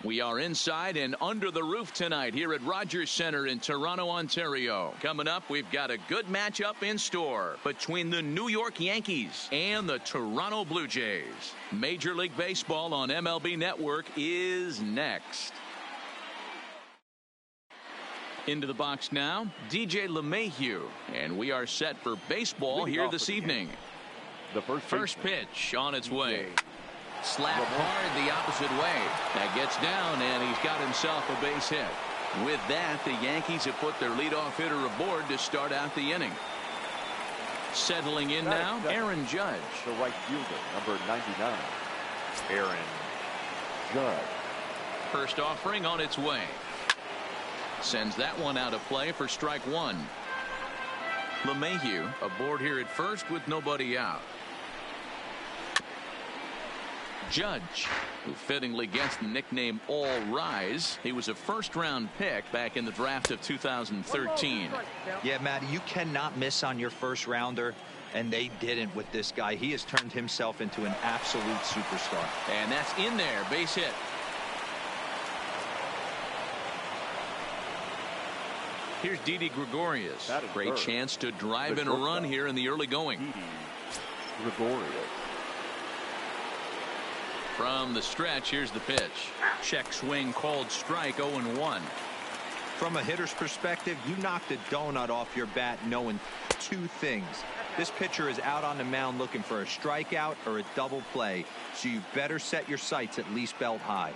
We are inside and under the roof tonight here at Rogers Center in Toronto, Ontario. Coming up, we've got a good matchup in store between the New York Yankees and the Toronto Blue Jays. Major League Baseball on MLB Network is next. Into the box now, DJ LeMahieu, and we are set for baseball here this evening. The first pitch on its way. Slapped hard the opposite way. That gets down, and he's got himself a base hit. With that, the Yankees have put their leadoff hitter aboard to start out the inning. Settling in now, Aaron Judge. The right fielder, number 99, Aaron Judge. First offering on its way. Sends that one out of play for strike one. LeMahieu aboard here at first with nobody out. Judge, who fittingly gets the nickname All Rise. He was a first-round pick back in the draft of 2013. Yeah, Matty, you cannot miss on your first-rounder, and they didn't with this guy. He has turned himself into an absolute superstar. And that's in there, base hit. Here's Didi Gregorius. Great chance to drive in a run here in the early going. Didi Gregorius. From the stretch, here's the pitch. Check swing called strike, 0-1. From a hitter's perspective, you knocked a donut off your bat knowing two things. This pitcher is out on the mound looking for a strikeout or a double play, so you better set your sights at least belt high.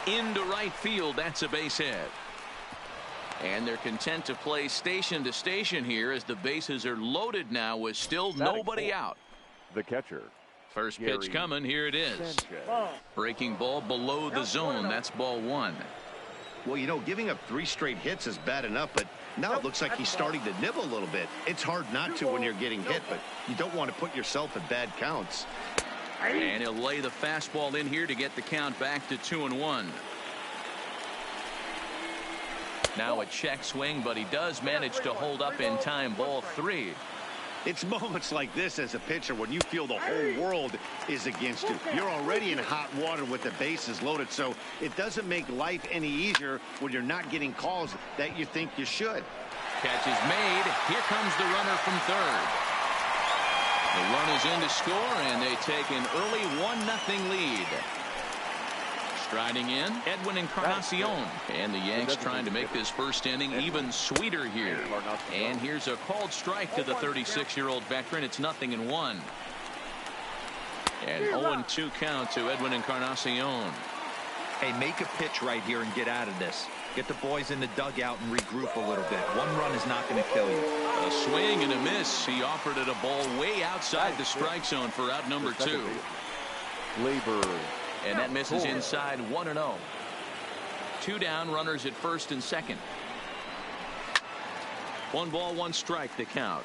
Into right field, that's a base hit. And they're content to play station to station here as the bases are loaded now with still nobody out. The catcher. First pitch coming. Here it is. Breaking ball below the zone. That's ball one. Well, you know, giving up 3 straight hits is bad enough, but now it looks like he's starting to nibble a little bit. It's hard not to when you're getting hit, but you don't want to put yourself in bad counts. And he'll lay the fastball in here to get the count back to 2-1. Now a check swing, but he does manage to hold up in time. Ball 3. It's moments like this as a pitcher when you feel the whole world is against you. You're already in hot water with the bases loaded, so it doesn't make life any easier when you're not getting calls that you think you should. Catch is made. Here comes the runner from third. The run is in to score, and they take an early 1-0 lead. Striding in, Edwin Encarnacion. And the Yanks trying to make this first inning even sweeter here. And here's a called strike to the 36-year-old veteran. It's 0-1. And 0-2 count to Edwin Encarnacion. Hey, make a pitch right here and get out of this. Get the boys in the dugout and regroup a little bit. One run is not going to kill you. A swing and a miss. He offered it a ball way outside the strike zone for out number 2. Labor. And that misses inside 1-0. 2 down, runners at first and second. 1 ball, 1 strike to count.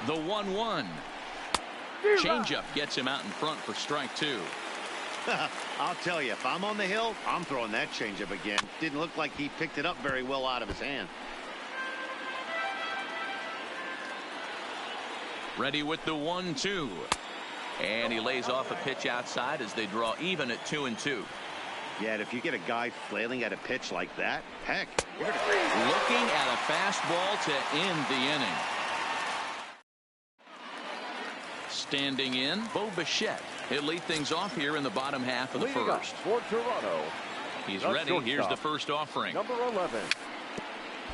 The 1-1. Changeup gets him out in front for strike 2. I'll tell you, if I'm on the hill, I'm throwing that changeup again. Didn't look like he picked it up very well out of his hand. Ready with the 1-2. And he lays off a pitch outside as they draw even at 2-2. Yeah, and if you get a guy flailing at a pitch like that, heck. Looking at a fastball to end the inning. Standing in, Bo Bichette. He'll lead things off here in the bottom half of the first. For Toronto. He's ready. Here's the first offering. Number 11.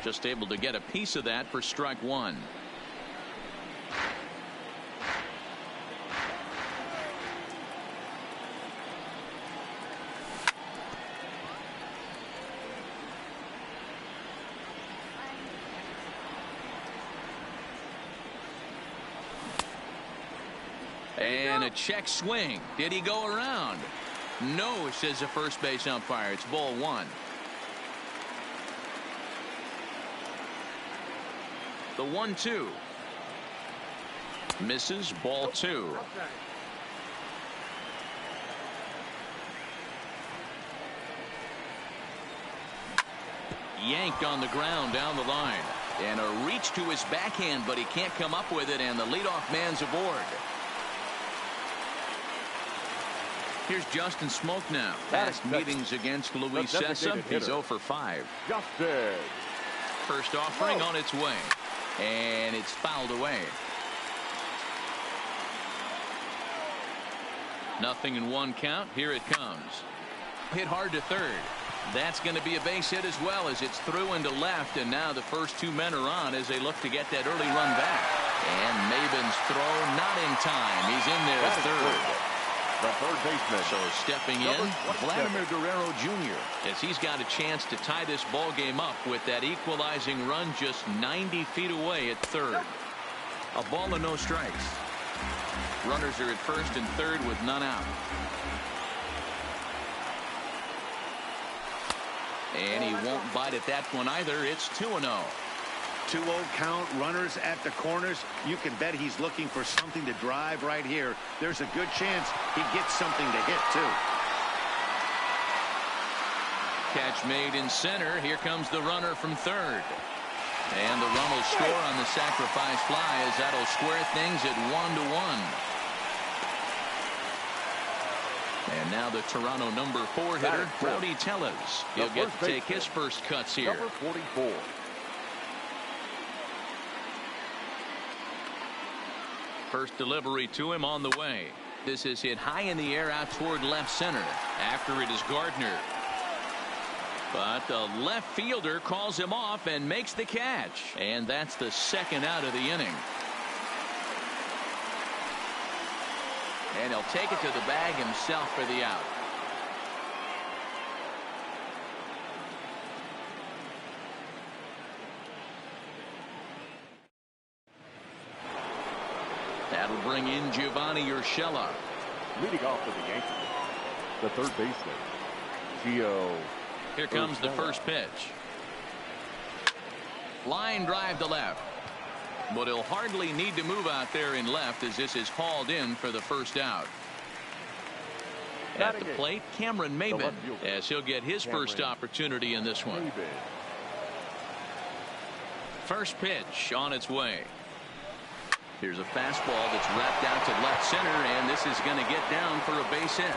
Just able to get a piece of that for strike 1. And a check swing. Did he go around? No, says the first base umpire. It's ball 1. The 1-2. Misses, ball 2. Yanked on the ground down the line. And a reach to his backhand, but he can't come up with it, and the leadoff man's aboard. Here's Justin Smoke now. Past meetings against Luis Sessa, he's 0 for 5. Justin. First offering on its way, and it's fouled away. 0-1 count. Here it comes. Hit hard to third. That's going to be a base hit as well, as it's through into left, and now the first two men are on as they look to get that early run back. And Maben's throw not in time. He's in there at third. The third baseman. So stepping in, Vladimir Guerrero Jr., as he's got a chance to tie this ball game up with that equalizing run just 90 feet away at third. A ball and no strikes. Runners are at first and third with none out. And he won't bite at that one either. It's 2-0. 2-0 count, runners at the corners. You can bet he's looking for something to drive right here. There's a good chance he gets something to hit, too. Catch made in center. Here comes the runner from third. And the run will score on the sacrifice fly, as that'll square things at 1-1. And now the Toronto number 4 hitter, Rowdy Tellez. He'll get to take his first cuts here. Number 44. First delivery to him on the way. This is hit high in the air out toward left center. After it is Gardner. But the left fielder calls him off and makes the catch. And that's the second out of the inning. And he'll take it to the bag himself for the out. That'll bring in Giovanni Urshela. Leading off for the Yankees, the third baseman, Gio. Here comes the first pitch. Line drive to left. But he'll hardly need to move out there in left, as this is hauled in for the first out. At the plate, Cameron Maben, as he'll get his first opportunity in this one. First pitch on its way. Here's a fastball that's wrapped out to left center, and this is going to get down for a base hit.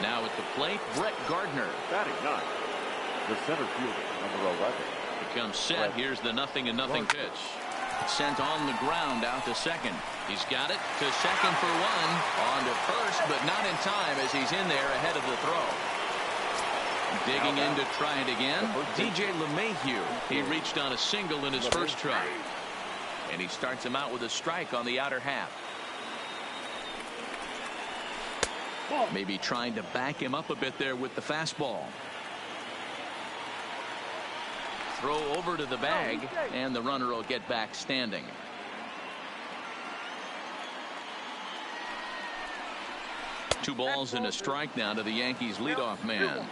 Now at the plate, Brett Gardner. Batting ninth, the center fielder, number 11. Becomes set. Here's the 0-0 pitch. Sent on the ground out to second. He's got it to second for one. On to first, but not in time, as he's in there ahead of the throw. Digging in to try it again, DJ LeMahieu. He reached on a single in his first try. And he starts him out with a strike on the outer half. Maybe trying to back him up a bit there with the fastball. Throw over to the bag, and the runner will get back standing. Two balls and a strike now to the Yankees leadoff man.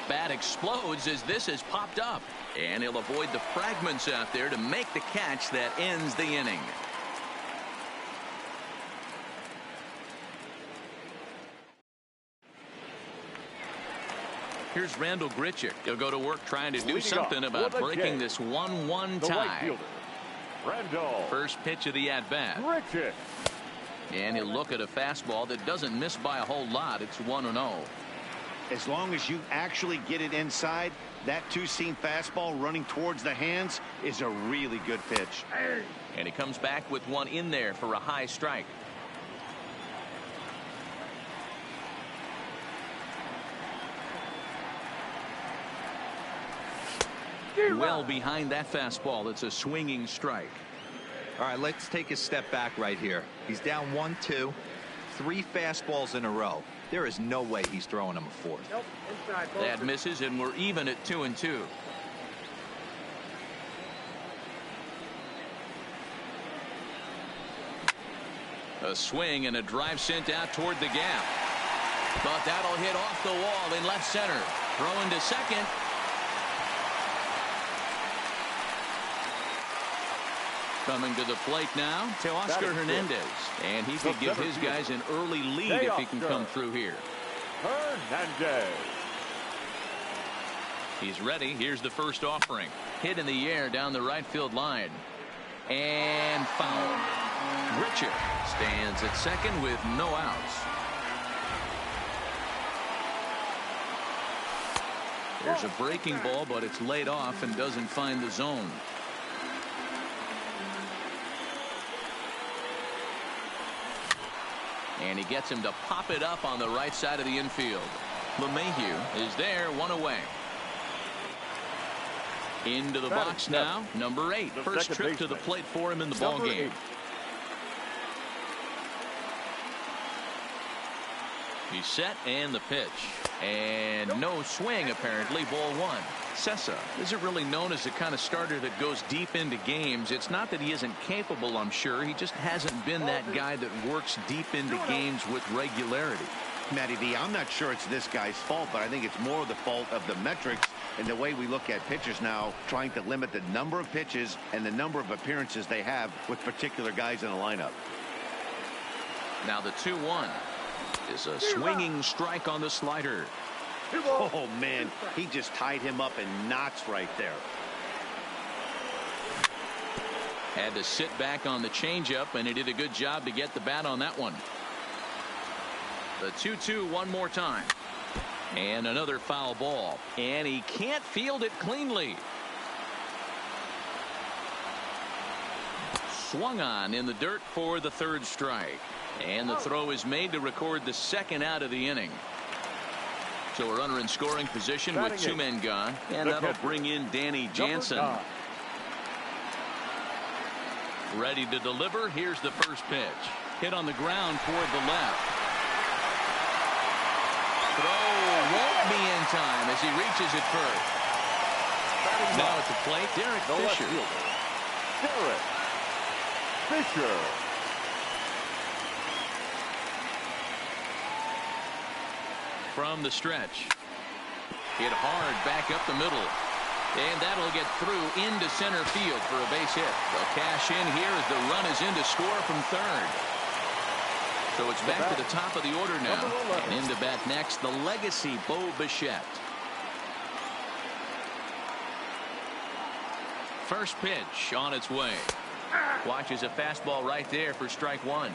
Bat explodes as this has popped up, and he'll avoid the fragments out there to make the catch that ends the inning. Here's Randall Grichuk. He'll go to work trying to do something about breaking this 1-1 tie. First pitch of the at-bat. And he'll look at a fastball that doesn't miss by a whole lot. It's 1-0. As long as you actually get it inside, that two-seam fastball running towards the hands is a really good pitch. And he comes back with one in there for a high strike. Well behind that fastball. It's a swinging strike. All right, let's take a step back right here. He's down 1-2, 3 fastballs in a row. There is no way he's throwing him a fourth. Nope, inside. That misses, and we're even at 2-2. A swing and a drive sent out toward the gap. But that'll hit off the wall in left center. Throwing to second. Coming to the plate now, Teoscar Hernandez. And he could give his guys an early lead if he can come through here. Hernandez. He's ready. Here's the first offering. Hit in the air down the right field line. And foul. Richard stands at second with no outs. There's a breaking ball, but it's laid off and doesn't find the zone. And he gets him to pop it up on the right side of the infield. LeMahieu is there, one away. Into the box now, number 8. First trip to the plate for him in the ball game. He's set, and the pitch. And no swing, apparently. Ball 1. Sessa isn't really known as the kind of starter that goes deep into games. It's not that he isn't capable, I'm sure. He just hasn't been that guy that works deep into games with regularity. Matty V, I'm not sure it's this guy's fault, but I think it's more the fault of the metrics and the way we look at pitchers now, trying to limit the number of pitches and the number of appearances they have with particular guys in the lineup. Now the 2-1 is a swinging strike on the slider. Oh, man, he just tied him up in knots right there. Had to sit back on the changeup, and he did a good job to get the bat on that one. The 2-2 one more time. And another foul ball. And he can't field it cleanly. Swung on in the dirt for the 3rd strike. And the throw is made to record the 2nd out of the inning. So a runner in scoring position with 2 men gone. And that'll bring in Danny Jansen. Ready to deliver. Here's the first pitch. Hit on the ground toward the left. Throw won't be in time as he reaches it first. Now at the plate, Derek Fisher. Derek Fisher. From the stretch. Hit hard back up the middle. And that'll get through into center field for a base hit. They'll cash in here as the run is in to score from 3rd. So it's back to the top of the order now. And in to bat next, the legacy Bo Bichette. First pitch on its way. Watches a fastball right there for strike 1.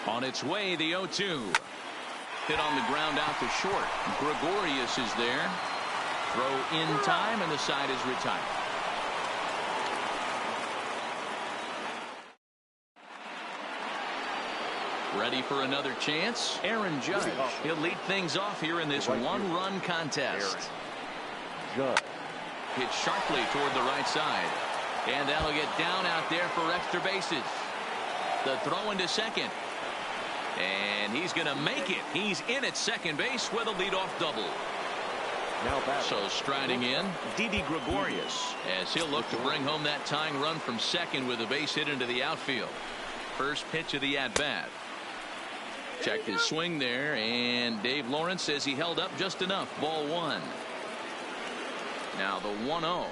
On its way, the 0-2. Hit on the ground out to short. Gregorius is there. Throw in time, and the side is retired. Ready for another chance? Aaron Judge. He'll lead things off here in this one-run contest. Judge. Hit sharply toward the right side. And that'll get down out there for extra bases. The throw into second. And he's going to make it. He's in at second base with a leadoff double. So striding in, Didi Gregorius, as he'll look to bring home that tying run from second with a base hit into the outfield. First pitch of the at-bat. Checked his swing there, and Dave Lawrence says he held up just enough. Ball 1. Now the 1-0.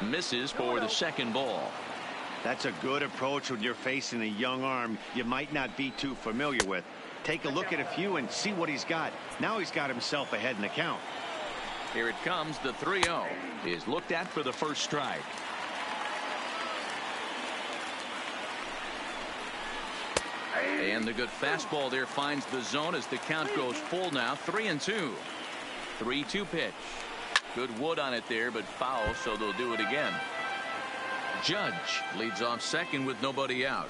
Misses for the second ball. That's a good approach when you're facing a young arm you might not be too familiar with. Take a look at a few and see what he's got. Now he's got himself ahead in the count. Here it comes. The 3-0 is looked at for the first strike. And the good fastball there finds the zone as the count goes full now. 3-2. 3-2 pitch. Good wood on it there, but foul, so they'll do it again. Judge leads off second with nobody out.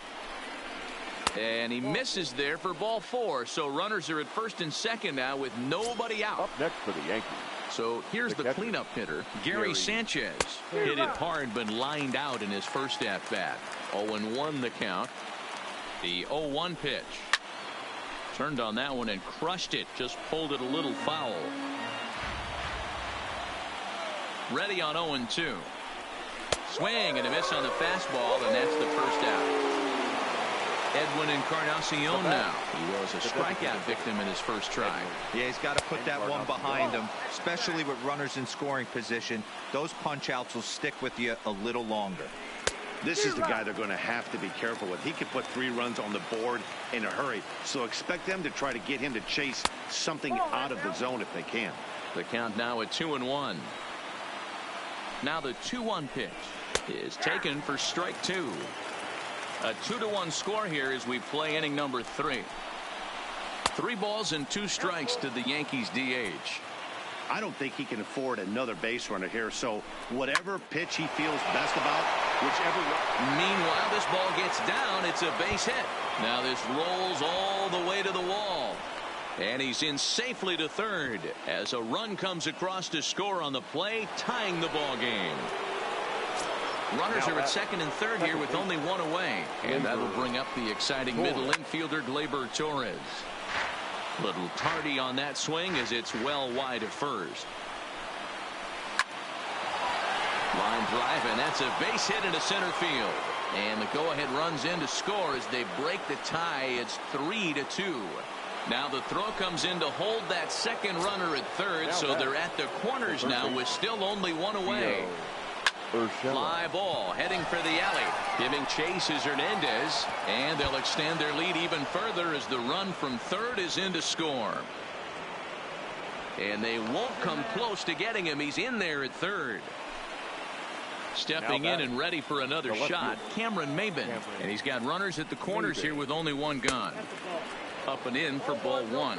And he misses there for ball 4. So runners are at first and second now with nobody out. Up next for the Yankees. So here's the cleanup hitter, Gary Sanchez. Hit it hard but lined out in his first at bat. 0-1 the count. The 0-1 pitch. Turned on that one and crushed it. Just pulled it a little foul. Ready on 0-2. Swing and a miss on the fastball, and that's the first out. Edwin Encarnacion now. He was a strikeout victim in his first try. Yeah, he's got to put that one behind him, especially with runners in scoring position. Those punch outs will stick with you a little longer. This is the guy they're going to have to be careful with. He could put 3 runs on the board in a hurry. So expect them to try to get him to chase something out of the zone if they can. The count now at 2-1. Now the 2-1 pitch is taken for strike 2. A 2-1 score here as we play inning number 3. 3 balls and 2 strikes to the Yankees DH. I don't think he can afford another base runner here. So whatever pitch he feels best about, whichever one. Meanwhile, this ball gets down. It's a base hit. Now this rolls all the way to the wall. And he's in safely to third as a run comes across to score on the play, tying the ball game. Runners are at second and third here with only 1 away. And that'll bring up the exciting middle infielder Gleyber Torres. Little tardy on that swing as it's well wide of first. Line drive, and that's a base hit into center field. And the go-ahead runs in to score as they break the tie. It's 3-2. Now the throw comes in to hold that second runner at third, so they're at the corners now with still only 1 away. Fly ball heading for the alley. Giving chase is Hernandez, and they'll extend their lead even further as the run from third is in to score. And they won't come close to getting him. He's in there at third. Stepping in and ready for another shot, Cameron Maben. And he's got runners at the corners here with only 1 gone. Up and in for ball 1.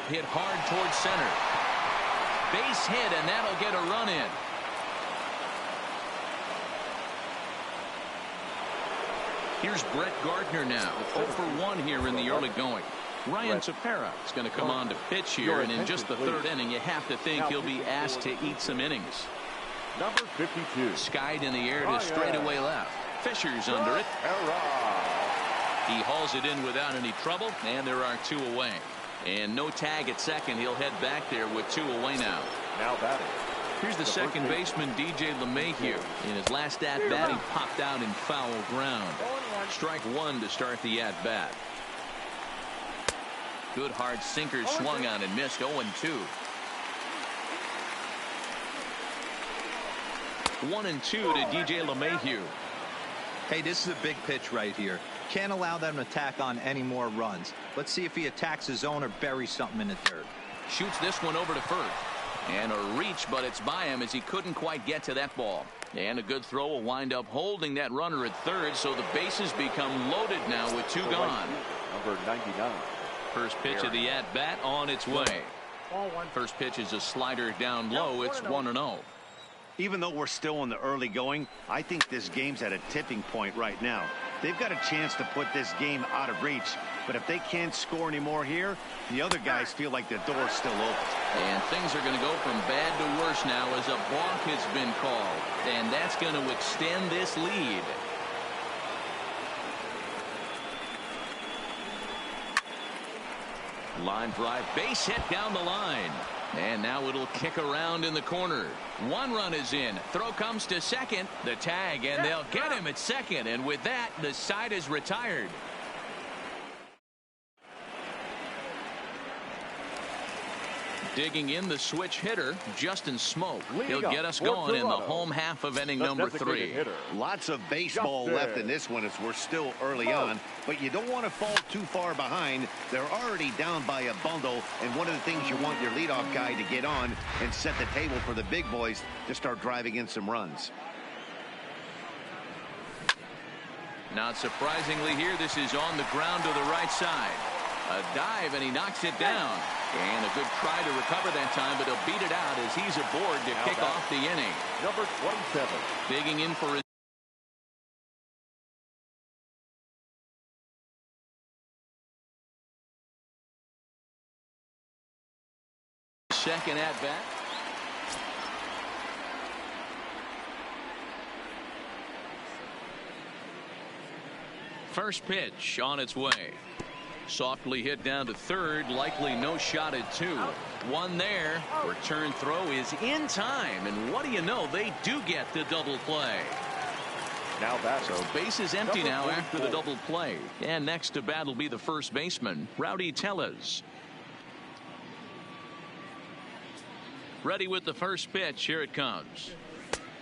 Hit hard towards center. Base hit, and that'll get a run in. Here's Brett Gardner now. 0 for 1 here in the early going. Ryan Tepera is going to come on to pitch here, and in just the 3rd inning, you have to think he'll be asked to eat some innings. Number 52. Skied in the air to straightaway left. Fisher's under it. He hauls it in without any trouble, and there are 2 away. And no tag at second. He'll head back there with 2 away now. Now batting. Here's the second baseman, DJ LeMahieu. In his last at-bat, he popped out in foul ground. Strike 1 to start the at-bat. Good hard sinker swung on and missed. 0-2. 1-2 to DJ LeMahieu. Hey, this is a big pitch right here. Can't allow them to tack on any more runs. Let's see if he attacks his zone or buries something in the dirt. Shoots this one over to first. And a reach, but it's by him as he couldn't quite get to that ball. And a good throw will wind up holding that runner at third, so the bases become loaded now with 2 gone. Number 99. First pitch of the at-bat on its way. First pitch is a slider down low. It's 1-0. Even though we're still in the early going, I think this game's at a tipping point right now. They've got a chance to put this game out of reach, but if they can't score anymore here, the other guys feel like the door's still open. And things are going to go from bad to worse now as a balk has been called, and that's going to extend this lead. Line drive, base hit down the line. And now it'll kick around in the corner. 1 run is in. Throw comes to second. The tag, and they'll get him at second. And with that, the side is retired. Digging in the switch hitter, Justin Smoke. He'll get us going in the home half of inning number 3. Lots of baseball left in this one as we're still early on, but you don't want to fall too far behind. They're already down by a bundle, and one of the things you want your leadoff guy to get on and set the table for the big boys to start driving in some runs. Not surprisingly here, this is on the ground to the right side. A dive, and he knocks it down. And a good try to recover that time, but he'll beat it out as he's aboard to kick off the inning. Number 27. Digging in for his second at bat. First pitch on its way. Softly hit down to third, likely no shot at 2. 1 there. Return throw is in time, and what do you know, they do get the double play. Now that. So base is empty now after the double play. And next to bat will be the first baseman, Rowdy Tellez. Ready with the first pitch. Here it comes.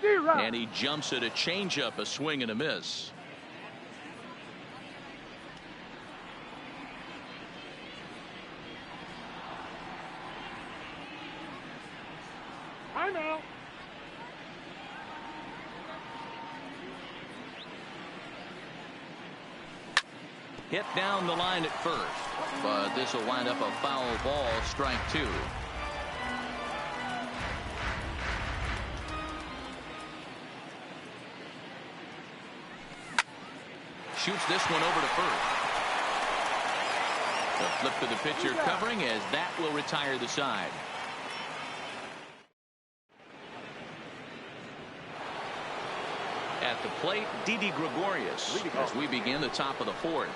And he jumps at a changeup, a swing and a miss. Timeout. Hit down the line at first, but this will wind up a foul ball, strike two. Shoots this one over to first. The flip to the pitcher covering as that will retire the side. At the plate, Didi Gregorius as we begin the top of the fourth.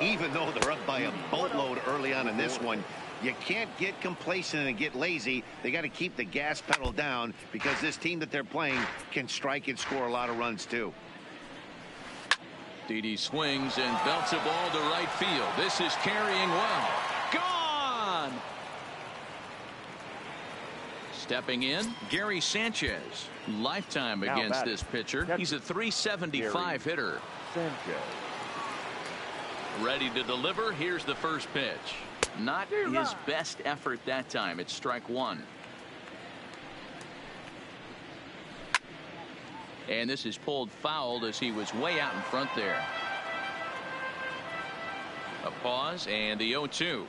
Even though they're up by a boatload early on in this one, you can't get complacent and get lazy. They got to keep the gas pedal down because this team that they're playing can strike and score a lot of runs too. Didi swings and belts a ball to right field. This is carrying well. Gone! Stepping in, Gary Sanchez. Lifetime against this pitcher. He's a .375 hitter. Sanchez. Ready to deliver. Here's the first pitch. Not his best effort that time. It's strike one. And this is pulled fouled as he was way out in front there. A pause and the 0-2.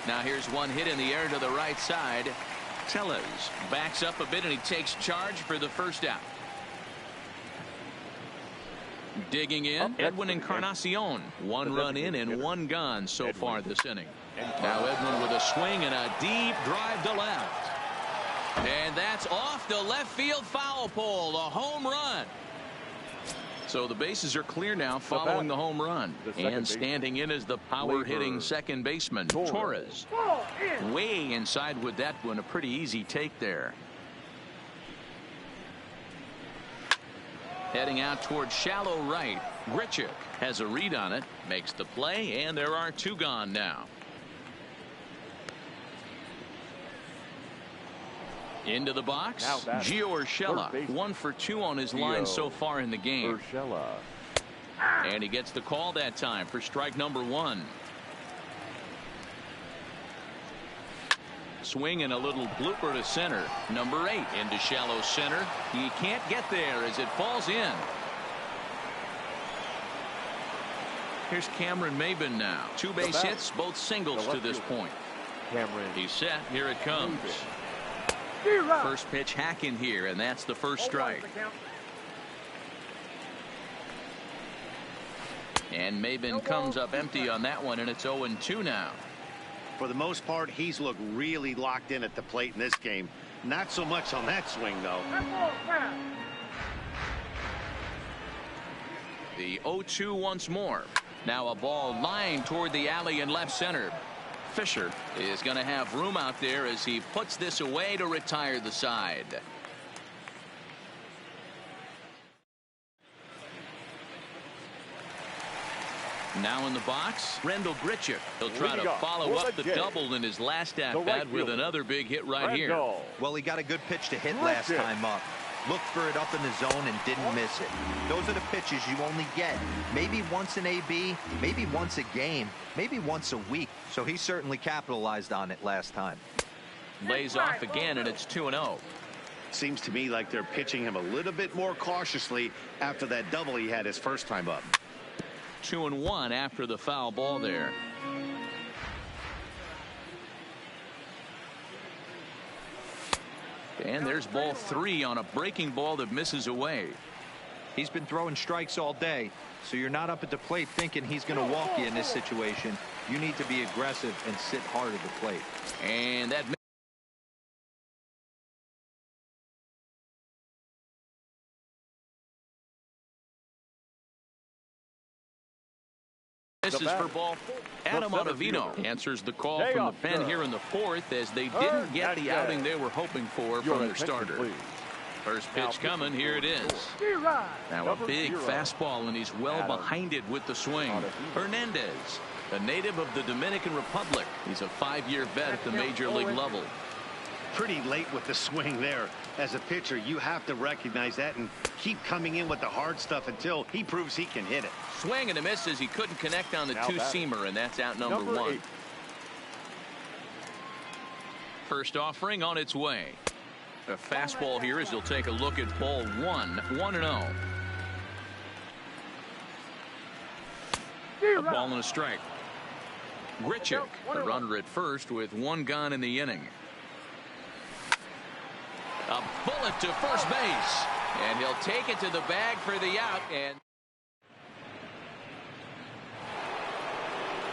Now here's one hit in the air to the right side. Tellez backs up a bit and he takes charge for the first out. Digging in, Edwin Encarnacion. One run in and one gone so far this inning. Now Edwin with a swing and a deep drive to left. And that's off the left field foul pole, a home run. So the bases are clear now following the home run. And standing in is the power hitting second baseman, Torres. Way inside with that one, a pretty easy take there. Heading out towards shallow right. Grichuk has a read on it, makes the play, and there are two gone now. Into the box, Gio Urshela, 1 for 2 on his line so far in the game. And he gets the call that time for strike number 1. Swing and a little blooper to center. Number 8 into shallow center. He can't get there as it falls in. Here's Cameron Maben now. 2 base hits, both singles to this point. He's set. Here it comes. First pitch hack in here, and that's the first strike. And Maben comes up empty on that one, and it's 0-2 now. For the most part, he's looked really locked in at the plate in this game. Not so much on that swing, though. The 0-2 once more. Now a ball lined toward the alley in left center. Fisher is going to have room out there as he puts this away to retire the side. Now in the box, Rendell Grichuk. He'll try to follow up the double in his last at-bat with another big hit right here. Well, he got a good pitch to hit last time up. Looked for it up in the zone and didn't miss it. Those are the pitches you only get maybe once in AB, maybe once a game, maybe once a week. So he certainly capitalized on it last time. Lays off again, and it's 2-0. Seems to me like they're pitching him a little bit more cautiously after that double he had his first time up. 2-1 after the foul ball there. And there's ball 3 on a breaking ball that misses away. He's been throwing strikes all day, so you're not up at the plate thinking he's going to walk you in this situation. You need to be aggressive and sit hard at the plate. And that this is for ball 4. Adam Ottavino answers the call from the pen here in the 4th as they didn't get the outing they were hoping for from their starter. First pitch coming. Here it is. Now a big fastball, and he's well behind it with the swing. Hernandez, a native of the Dominican Republic. He's a 5-year vet at the major league level. Pretty late with the swing there. As a pitcher, you have to recognize that and keep coming in with the hard stuff until he proves he can hit it. Swing and a miss as he couldn't connect on the two-seamer, and that's out number 1. 8. First offering on its way. A fastball here as he'll take a look at ball 1, 1-0. A ball and a strike. Grichuk, the runner at first with 1 gone in the inning. A bullet to first base, and he'll take it to the bag for the out. And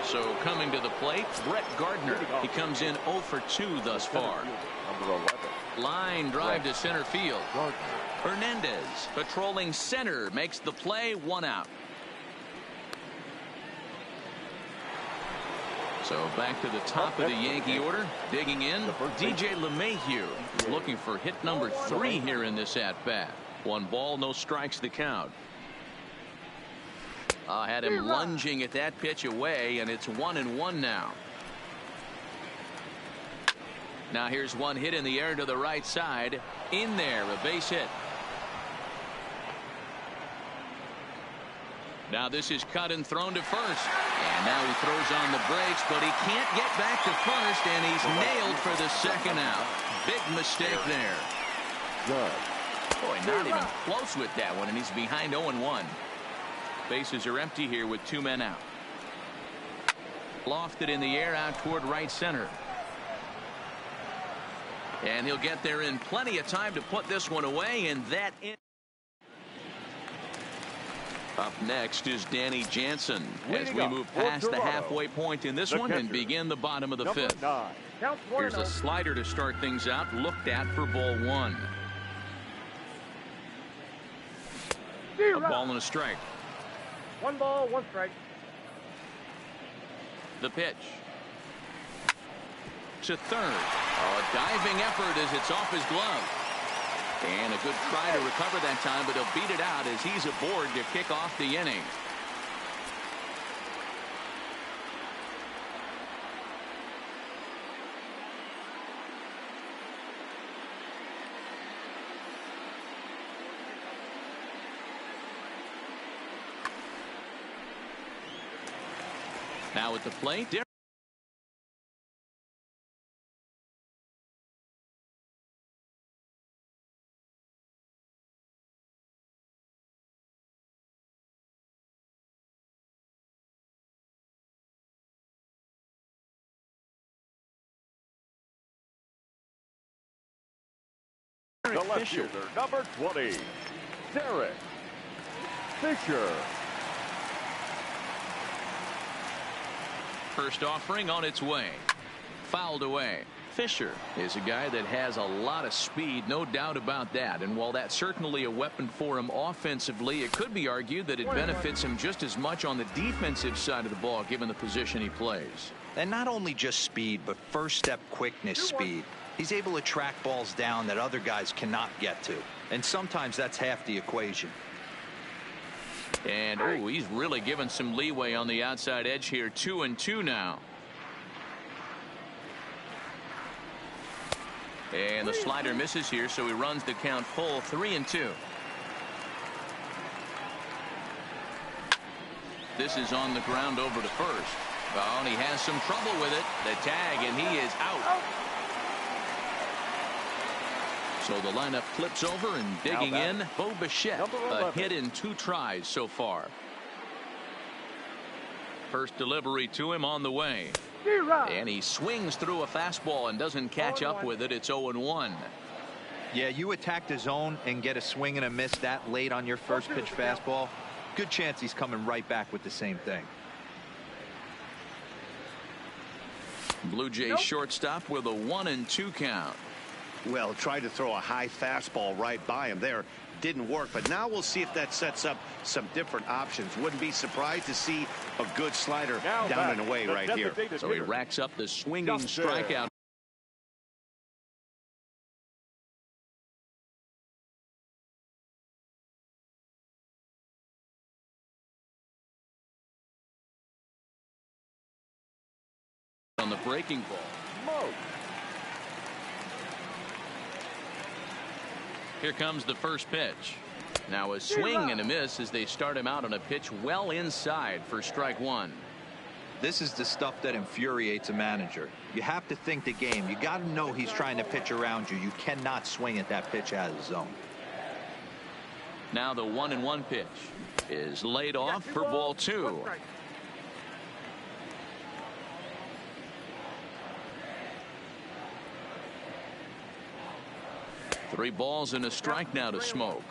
so coming to the plate, Brett Gardner. He comes in 0 for 2 thus far. Number 11. Line drive to center field. Hernandez patrolling center makes the play, 1 out. So back to the top of the Yankee order. Digging in, DJ LeMahieu looking for hit number 3 here in this at-bat. 1 ball, no strikes to count. Had him lunging at that pitch away, and it's 1-1 now. Now here's 1 hit in the air to the right side. In there, a base hit. Now this is cut and thrown to first. And now he throws on the brakes, but he can't get back to first, and he's nailed for the second out. Big mistake there. Boy, not even close with that one, and he's behind 0-1. Bases are empty here with 2 men out. Lofted in the air out toward right center. And he'll get there in plenty of time to put this one away, and that in. Up next is Danny Jansen as we move past the halfway point in this one and begin the bottom of the 5th. Here's a slider to start things out, looked at for ball 1. A ball and a strike. 1 ball, 1 strike. The pitch to third. A diving effort as it's off his glove. And a good try to recover that time, but he'll beat it out as he's aboard to kick off the inning. Now at the plate, The left fielder, number 20, Derek Fisher. First offering on its way. Fouled away. Fisher is a guy that has a lot of speed, no doubt about that. And while that's certainly a weapon for him offensively, it could be argued that it benefits him just as much on the defensive side of the ball, given the position he plays. And not only just speed, but first step quickness speed. He's able to track balls down that other guys cannot get to. And sometimes that's half the equation. And he's really given some leeway on the outside edge here. 2-2 now. And the slider misses here, so he runs the count full. 3-2. This is on the ground over to first. Oh, and he has some trouble with it. The tag, and he is out. So the lineup flips over, and digging in, Bo Bichette, a hit in 2 tries so far. First delivery to him on the way. And he swings through a fastball and doesn't catch up with it. It's 0-1. Yeah, you attack the zone and get a swing and a miss that late on your first pitch fastball. Good chance he's coming right back with the same thing. Blue Jays shortstop with a 1-2 count. Well, tried to throw a high fastball right by him there. Didn't work, but now we'll see if that sets up some different options. Wouldn't be surprised to see a good slider down and away right here. So he racks up the swinging strikeout. on the breaking ball. Here comes the first pitch. Now a swing and a miss as they start him out on a pitch well inside for strike one. This is the stuff that infuriates a manager. You have to think the game. You got to know he's trying to pitch around you. You cannot swing at that pitch out of the zone. Now the 1-1 pitch is laid off for ball two. Three balls and a strike now to Smoke.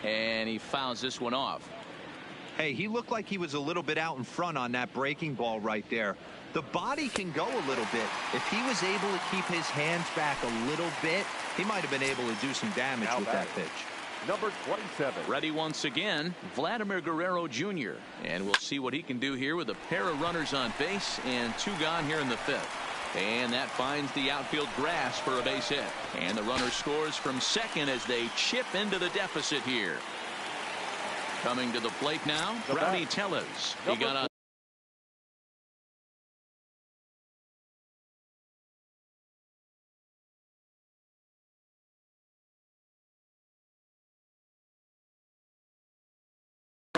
And he fouls this one off. Hey, he looked like he was a little bit out in front on that breaking ball right there. The body can go a little bit. If he was able to keep his hands back a little bit, he might have been able to do some damage with that pitch. Number 27. Ready once again, Vladimir Guerrero Jr. And we'll see what he can do here with a pair of runners on base and two gone here in the fifth. And that finds the outfield grass for a base hit. And the runner scores from second as they chip into the deficit here. Coming to the plate now, Rowdy Tellez. He got on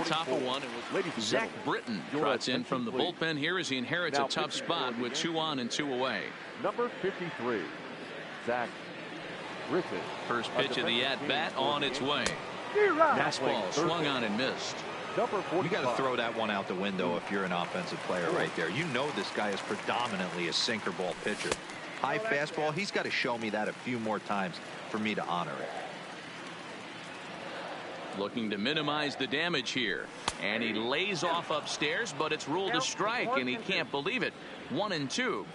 top of one. It was Zach Britton trots in from the bullpen here as he inherits a tough spot with 2 on and 2 away. Number 53, Zach Britton. First pitch of the at-bat on its way. Fastball swung on and missed. You got to throw that one out the window if you're an offensive player right there. You know this guy is predominantly a sinker ball pitcher. High fastball, he's got to show me that a few more times for me to honor it. Looking to minimize the damage here. And he lays off upstairs, but it's ruled a strike, and he can't believe it. 1-2.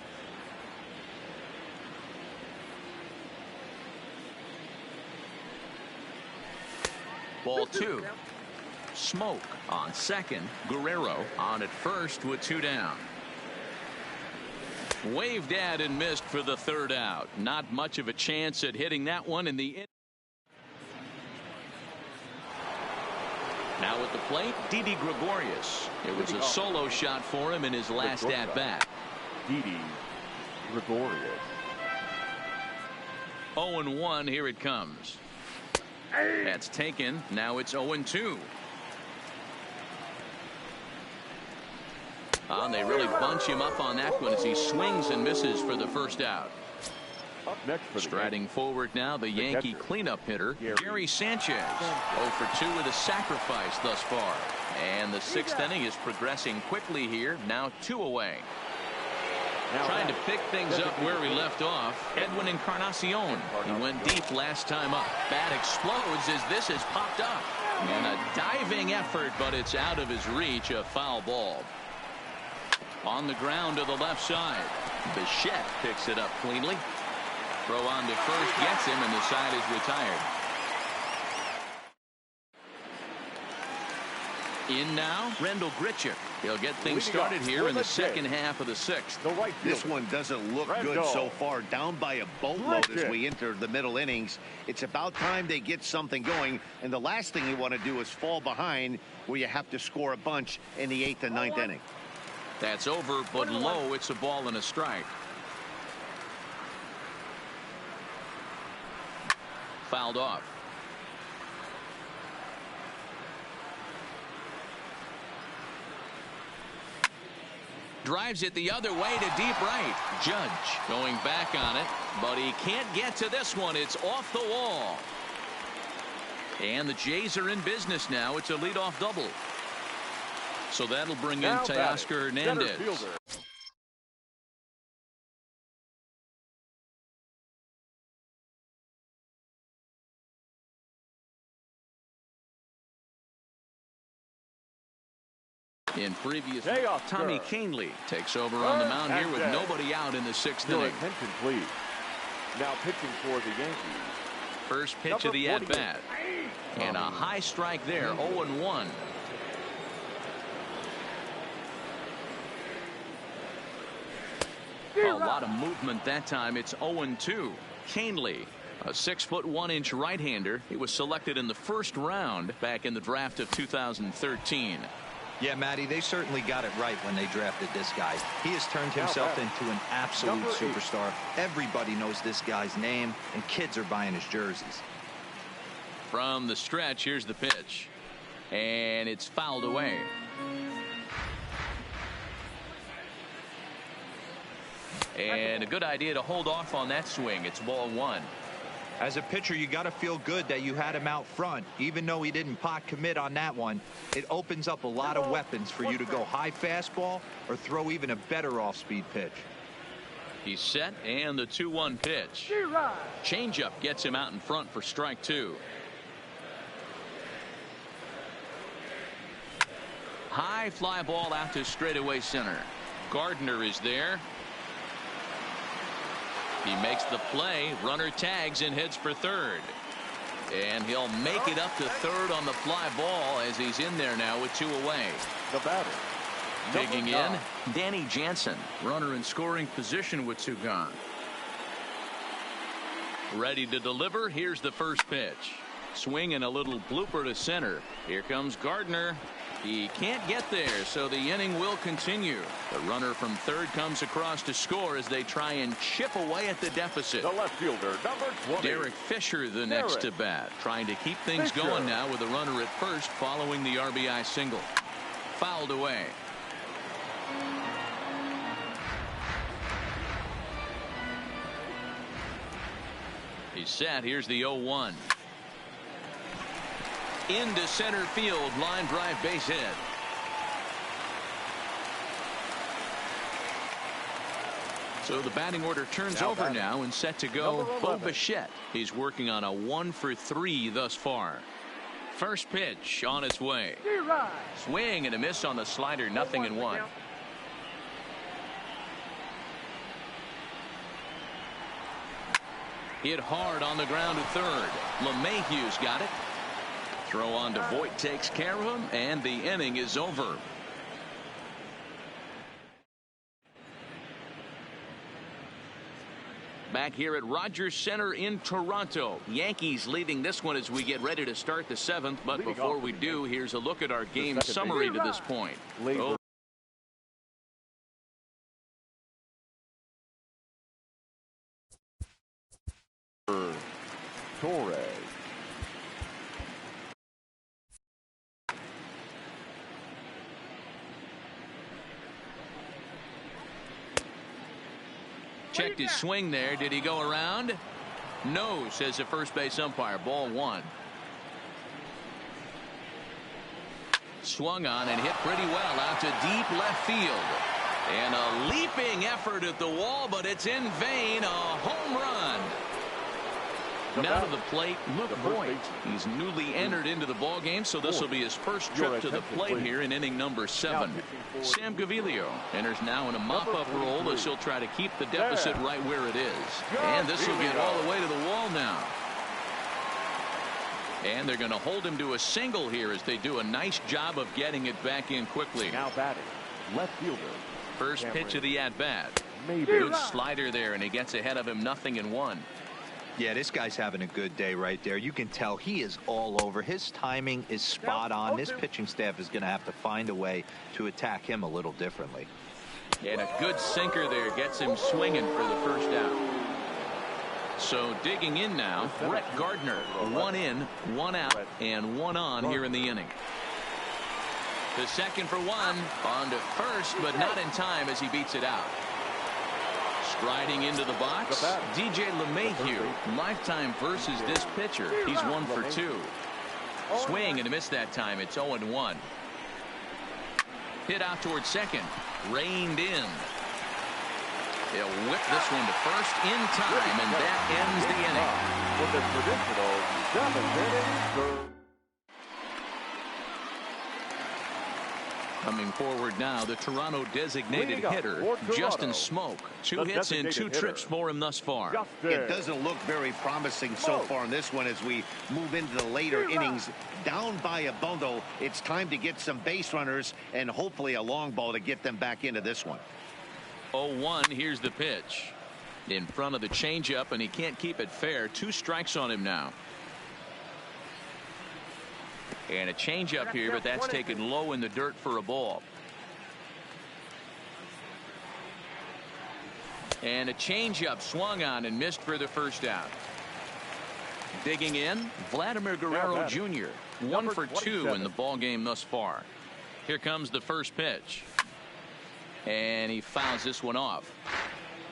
Ball 2. Smoke on second. Guerrero on at first with 2 down. Waved at and missed for the third out. Not much of a chance at hitting that one in the Now at the plate, Didi Gregorius. It was a solo shot for him in his last at-bat. Didi Gregorius. 0-1, here it comes. That's taken. Now it's 0-2. They really bunch him up on that one as he swings and misses for the first out. Up next for Striding forward now, the Yankee cleanup hitter, Gary Sanchez. 0 for 2 with a sacrifice thus far. And the 6th inning is progressing quickly here. Now 2 away. Trying to pick things up where he left off. Edwin Encarnacion. He went deep last time up. Bat explodes as this has popped up. And a diving effort, but it's out of his reach. A foul ball. On the ground to the left side. Bichette picks it up cleanly. Throw on to first gets him, and the side is retired. In now, Rendell Grichuk. He'll get things started here in the second half of the 6th. This one doesn't look good so far. Down by a boatload as we enter the middle innings. It's about time they get something going, and the last thing you want to do is fall behind where you have to score a bunch in the 8th and 9th inning. That's over, but low. It's a ball and a strike. Fouled off. Drives it the other way to deep right. Judge going back on it, but he can't get to this one. It's off the wall. And the Jays are in business now. It's a leadoff double. So that'll bring in Teoscar Hernandez. In previous, Tommy Kahnle takes over on the mound here with nobody out in the 6th inning. Attention, please. Now pitching for the Yankees. First pitch of the at-bat. And a high strike there, 0-1. A lot of movement that time. It's 0-2. Kahnle A 6'1" right-hander. He was selected in the first round back in the draft of 2013. Yeah, Matty, they certainly got it right when they drafted this guy. He has turned himself into an absolute superstar. Everybody knows this guy's name, and kids are buying his jerseys. From the stretch, here's the pitch. And it's fouled away. And a good idea to hold off on that swing. It's ball one. As a pitcher, you got to feel good that you had him out front. Even though he didn't pot commit on that one, it opens up a lot of weapons for you to go high fastball or throw even a better off-speed pitch. He's set, and the 2-1 pitch. Changeup gets him out in front for strike two. High fly ball out to straightaway center. Gardner is there. He makes the play. Runner tags and heads for third. And he'll make it up to third on the fly ball as he's in there now with two away. The batter. Digging in, Danny Jansen. Runner in scoring position with two gone. Ready to deliver. Here's the first pitch. Swing and a little blooper to center. Here comes Gardner. He can't get there, so the inning will continue. The runner from third comes across to score as they try and chip away at the deficit. The left fielder, number 20. Derek Fisher the next to bat, trying to keep things going now with a runner at first following the RBI single. Fouled away. He's set. Here's the 0-1. Into center field, line drive, base hit. So the batting order turns over now and set to go. Bo Bichette. He's working on a 1-for-3 thus far. First pitch on its way. Swing and a miss on the slider, 0-1. Hit hard on the ground to third. LeMahieu's got it. Throw on to Voit takes care of him, and the inning is over. Back here at Rogers Center in Toronto. Yankees leading this one as we get ready to start the seventh. But before we do, here's a look at our game summary to this point. Torres. Checked his swing there. Did he go around? No, says the first base umpire. Ball one. Swung on and hit pretty well out to deep left field. And a leaping effort at the wall, but it's in vain. A home run. Now to the plate, Luke Voit. He's newly entered into the ball game, so this will be his first trip to the plate here in inning number 7. Sam Gaviglio enters now in a mop-up role as he'll try to keep the deficit right where it is. And this will get all the way to the wall now. And they're going to hold him to a single here as they do a nice job of getting it back in quickly. Now batting, left fielder. First pitch of the at-bat. Good slider there, and he gets ahead of him, 0-1. Yeah, this guy's having a good day right there. You can tell he is all over. His timing is spot on. This pitching staff is going to have to find a way to attack him a little differently. And a good sinker there gets him swinging for the first out. So digging in now, Brett Gardner. 1 in, 1 out, and 1 on here in the inning. The second for 1. On to first, but not in time as he beats it out. Striding into the box, DJ LeMahieu. Lifetime versus this pitcher. He's 1 for 2. Swing and a miss that time. It's 0-1. Hit out towards second. Reined in. He'll whip this one to first in time, and that ends the inning. With the traditional 7th inning. Coming forward now, the Toronto designated hitter, Justin Smoke. 2 hits and 2 trips for him thus far. It doesn't look very promising so far in this one as we move into the later innings. Down by a bundle, it's time to get some base runners and hopefully a long ball to get them back into this one. 0-1, here's the pitch. In front of the changeup, and he can't keep it fair. 2 strikes on him now. And a changeup here, but that's taken low in the dirt for a ball. And a changeup swung on and missed for the first out. Digging in, Vladimir Guerrero Jr. 1 for 2 in the ball game thus far. Here comes the first pitch. And he fouls this one off.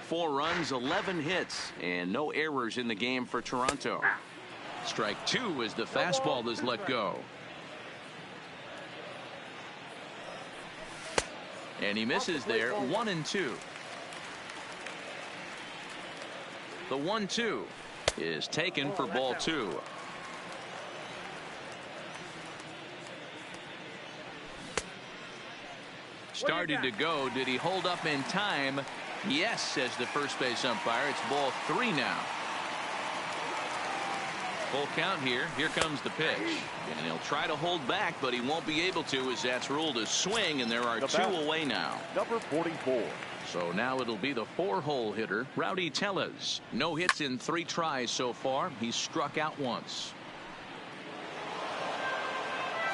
4 runs, 11 hits, and no errors in the game for Toronto. Strike 2 as the fastball is let go. And he misses there. 1-2. The 1-2 is taken for ball 2. Started to go. Did he hold up in time? Yes, says the first base umpire. It's ball 3 now. Full count here. Here comes the pitch. And he'll try to hold back, but he won't be able to, as that's ruled a swing, and there are 2 away now. Number 44. So now it'll be the 4-hole hitter, Rowdy Tellez. No hits in 3 tries so far. He's struck out once.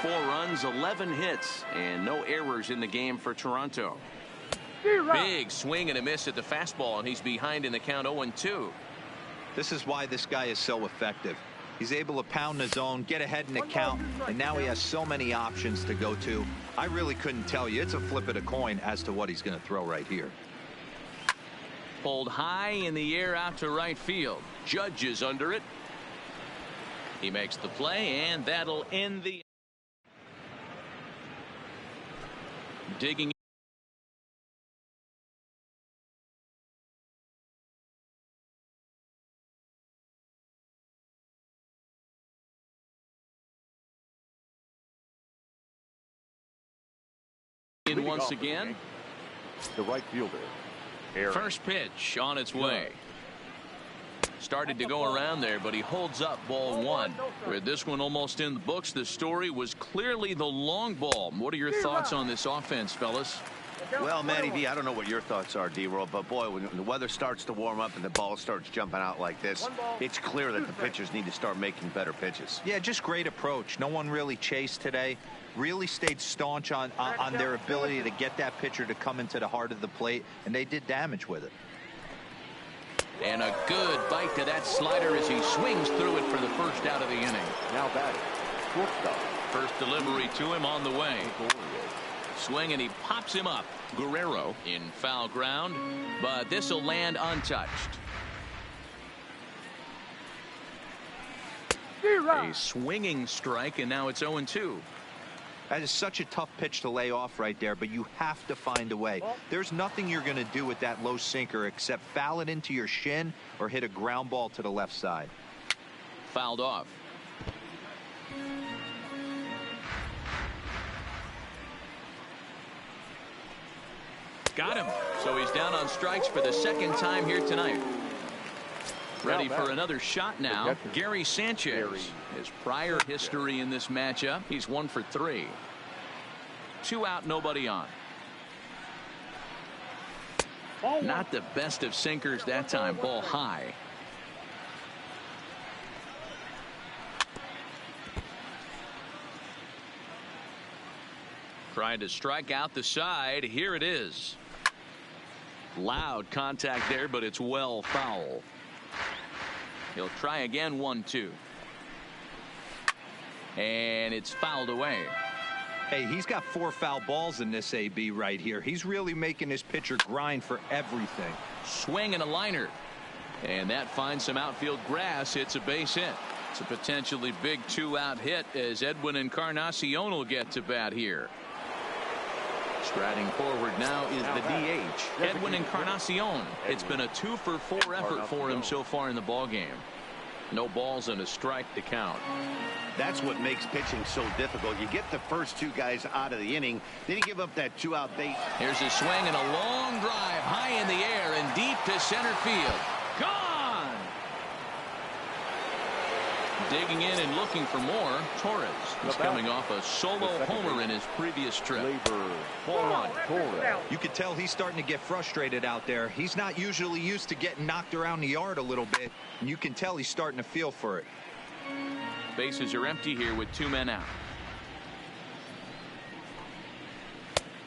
4 runs, 11 hits, and no errors in the game for Toronto. Big swing and a miss at the fastball, and he's behind in the count 0-2. This is why this guy is so effective. He's able to pound the zone, get ahead in the count, and now he has so many options to go to. I really couldn't tell you. It's a flip of the coin as to what he's going to throw right here. Pulled high in the air out to right field. Judge is under it. He makes the play, and that'll end the... Digging in once again. The right fielder. Aaron. First pitch on its way. Started to go around there, but he holds up ball 1. With this one almost in the books, the story was clearly the long ball. What are your thoughts on this offense, fellas? Well, Matty D, I don't know what your thoughts are, D-Roll, but boy, when the weather starts to warm up and the ball starts jumping out like this, it's clear that the pitchers need to start making better pitches. Yeah, just great approach. No one really chased today. Really stayed staunch on their ability to get that pitcher to come into the heart of the plate, and they did damage with it. And a good bite to that slider as he swings through it for the first out of the inning. Now batting. Shortstop. First delivery to him on the way. Swing, and he pops him up. Guerrero in foul ground, but this will land untouched. A swinging strike, and now it's 0-2. That is such a tough pitch to lay off right there, but you have to find a way. There's nothing you're going to do with that low sinker except foul it into your shin or hit a ground ball to the left side. Fouled off. Got him. So he's down on strikes for the second time here tonight. Ready for another shot now. Gary Sanchez. His prior history in this matchup, he's 1 for 3. 2 out, nobody on. Not the best of sinkers that time. Ball high. Trying to strike out the side. Here it is. Loud contact there, but it's well foul. He'll try again. 1-2. And it's fouled away. Hey, he's got 4 foul balls in this AB right here. He's really making his pitcher grind for everything. Swing and a liner. And that finds some outfield grass. It's a base hit. It's a potentially big 2-out hit as Edwin Encarnacion will get to bat here. Striding forward now is the DH, Edwin Encarnacion. It's been a 2 for 4 effort for him so far in the ball game. No balls and a strike to count. That's what makes pitching so difficult. You get the first 2 guys out of the inning, then you give up that 2-out base. Here's a swing and a long drive high in the air and deep to center field. Gone! Digging in and looking for more. Torres is coming off a solo homer in his previous trip. Ball one. Torres. You can tell he's starting to get frustrated out there. He's not usually used to getting knocked around the yard a little bit, and you can tell he's starting to feel for it. Bases are empty here with 2 men out.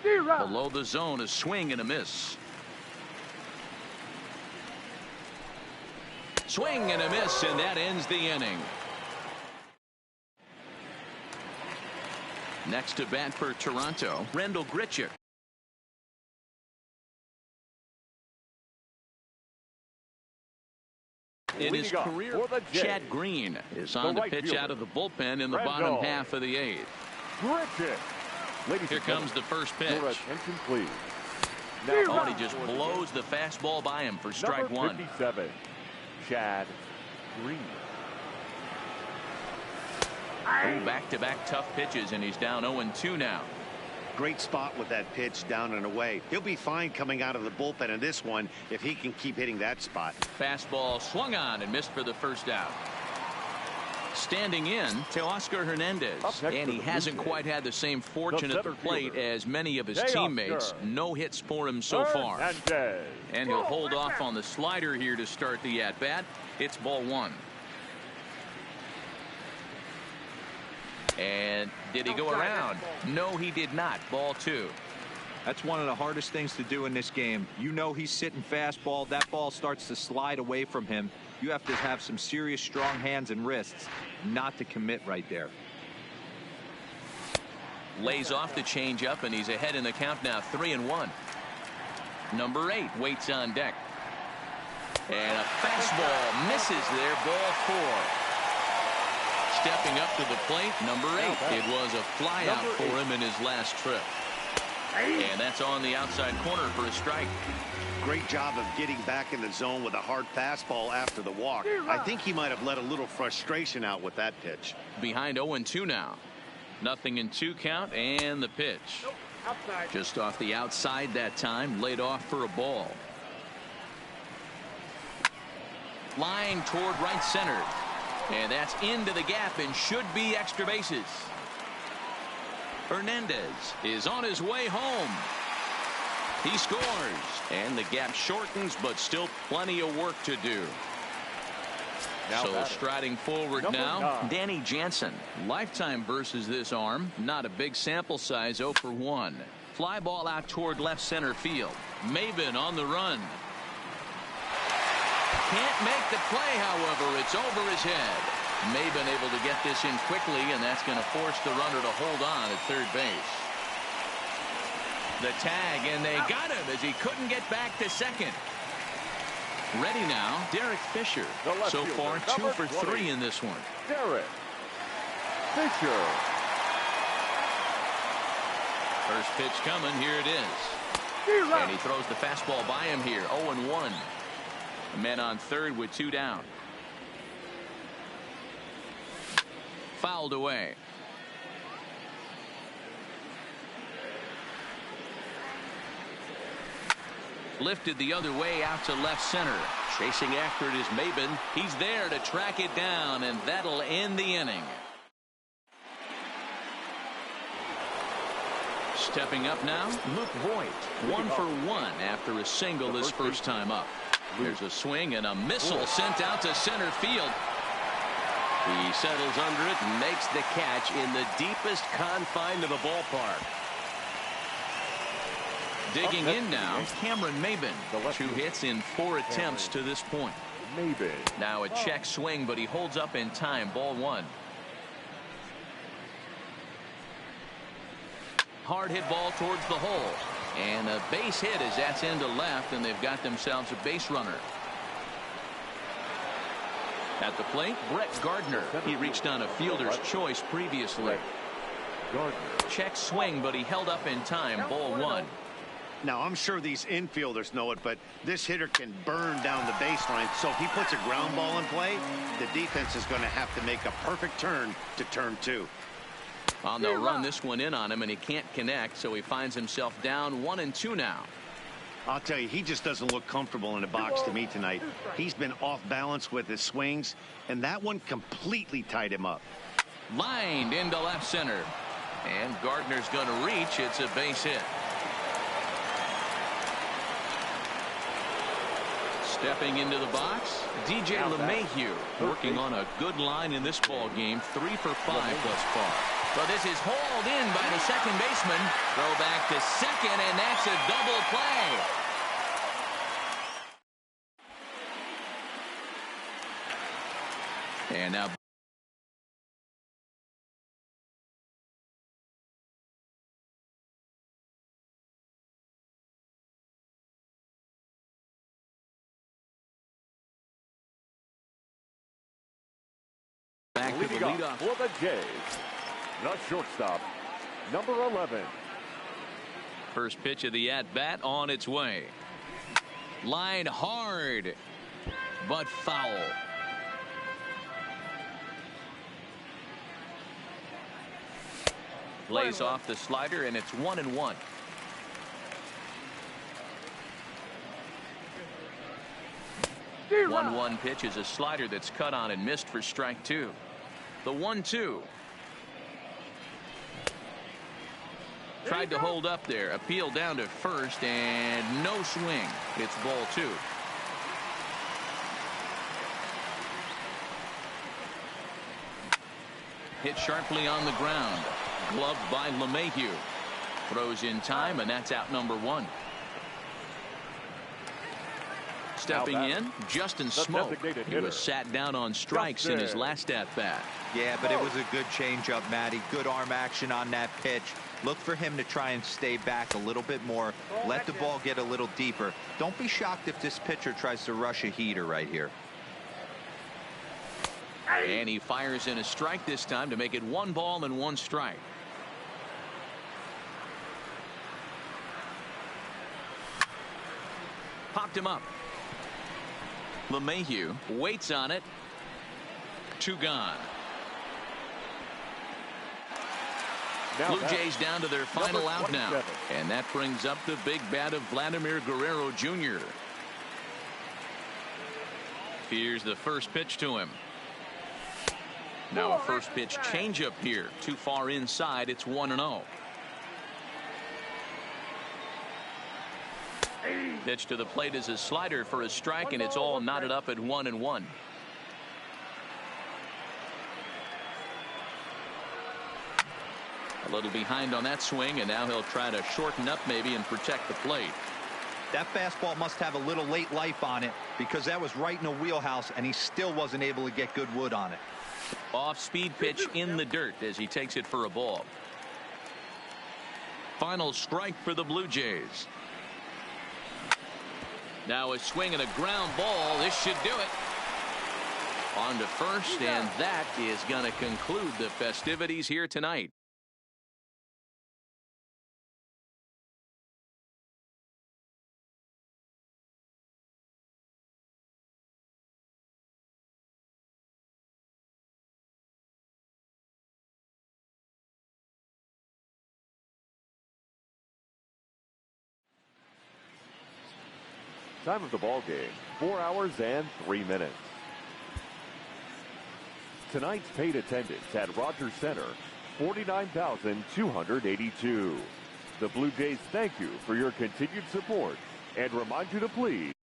Below the zone, a swing and a miss. Swing and a miss, and that ends the inning. Next to bat for Toronto, Rendell Grichuk. In his career, Chad Green is on to pitch out of the bullpen in the bottom half of the 8th. Here comes the first pitch. Oh, he just blows the fastball by him for strike 1. 57, Chad Green. Back-to-back tough pitches, and he's down 0-2 now. Great spot with that pitch down and away. He'll be fine coming out of the bullpen in this one if he can keep hitting that spot. Fastball swung on and missed for the first out. Standing in, Teoscar Hernandez, and he hasn't quite had the same fortune at the plate as many of his teammates. No hits for him so far. And he'll hold off on the slider here to start the at-bat. It's ball 1. And did he go around? No, he did not. Ball 2. That's one of the hardest things to do in this game. You know he's sitting fastball. That ball starts to slide away from him. You have to have some serious strong hands and wrists not to commit right there. Lays off the changeup, and he's ahead in the count now, 3-1. Number 8 waits on deck. And a fastball misses there, ball 4. Stepping up to the plate, number 8. It was a fly out for him in his last trip. And that's on the outside corner for a strike. Great job of getting back in the zone with a hard fastball after the walk. I think he might have let a little frustration out with that pitch. Behind 0-2 now. 0-2 count, and the pitch. Just off the outside that time, laid off for a ball. Line toward right center. And that's into the gap and should be extra bases. Hernandez is on his way home. He scores, and the gap shortens, but still plenty of work to do. So striding forward now, Danny Jansen. Lifetime versus this arm. Not a big sample size, 0 for 1. Fly ball out toward left center field. Maben on the run. Can't make the play, however. It's over his head. Maben able to get this in quickly, and that's going to force the runner to hold on at third base. The tag, and they got him as he couldn't get back to second. Ready now, Derek Fisher. So far, 2 for 3 in this one. Derek Fisher. First pitch coming. Here it is. And he throws the fastball by him here. 0-1. A man on third with 2 down. Fouled away. Lifted the other way out to left center. Chasing after it is Maben. He's there to track it down, and that'll end the inning. Stepping up now, Luke Voigt. 1 for 1 after a single his first time up. There's a swing and a missile sent out to center field. He settles under it and makes the catch in the deepest confine of the ballpark. Digging in now, Cameron Maben. 2 hits in 4 attempts to this point. Now a check swing, but he holds up in time. Ball 1. Hard hit ball towards the hole. And a base hit as that's into left, and they've got themselves a base runner. At the plate, Brett Gardner. He reached on a fielder's choice previously. Check swing, but he held up in time. Ball 1. Now, I'm sure these infielders know it, but this hitter can burn down the baseline. So if he puts a ground ball in play, the defense is going to have to make a perfect turn to turn 2. Well, they'll run this one in on him, and he can't connect, so he finds himself down 1-2 now. I'll tell you, he just doesn't look comfortable in the box to me tonight. He's been off balance with his swings, and that one completely tied him up. Lined into left center. And Gardner's going to reach. It's a base hit. Stepping into the box, DJ LeMahieu working on a good line in this ball game. 3 for 5 thus far. But this is hauled in by the second baseman. Throw back to second, and that's a double play. And now back to the leadoff for the Jays, the shortstop, number 11. First pitch of the at-bat on its way. Line hard, but foul. Lays off the slider, and it's 1-1. The 1-1 pitch is a slider that's cut on and missed for strike 2. The 1-2. Tried to hold up there. Appeal down to first, and no swing. It's ball 2. Hit sharply on the ground. Gloved by LeMahieu. Throws in time, and that's out number 1. Stepping in, Justin Smoke. He was sat down on strikes in his last at-bat. Yeah, but it was a good changeup, Matty. Good arm action on that pitch. Look for him to try and stay back a little bit more. Let the ball get a little deeper. Don't be shocked if this pitcher tries to rush a heater right here. And he fires in a strike this time to make it 1 ball and 1 strike. Popped him up. LeMahieu waits on it. 2 gone. Blue Jays down to their final out now. And that brings up the big bat of Vladimir Guerrero Jr. Here's the first pitch to him. Now a first pitch changeup here. Too far inside. It's 1-0. Pitch to the plate is a slider for a strike, and it's all knotted up at 1-1. A little behind on that swing, and now he'll try to shorten up maybe and protect the plate. That fastball must have a little late life on it, because that was right in the wheelhouse, and he still wasn't able to get good wood on it. Off-speed pitch in the dirt as he takes it for a ball. Final strike for the Blue Jays. Now a swing and a ground ball. This should do it. On to first, and that is going to conclude the festivities here tonight. Time of the ball game, 4 hours and 3 minutes. Tonight's paid attendance at Rogers Center, 49,282. The Blue Jays thank you for your continued support and remind you to please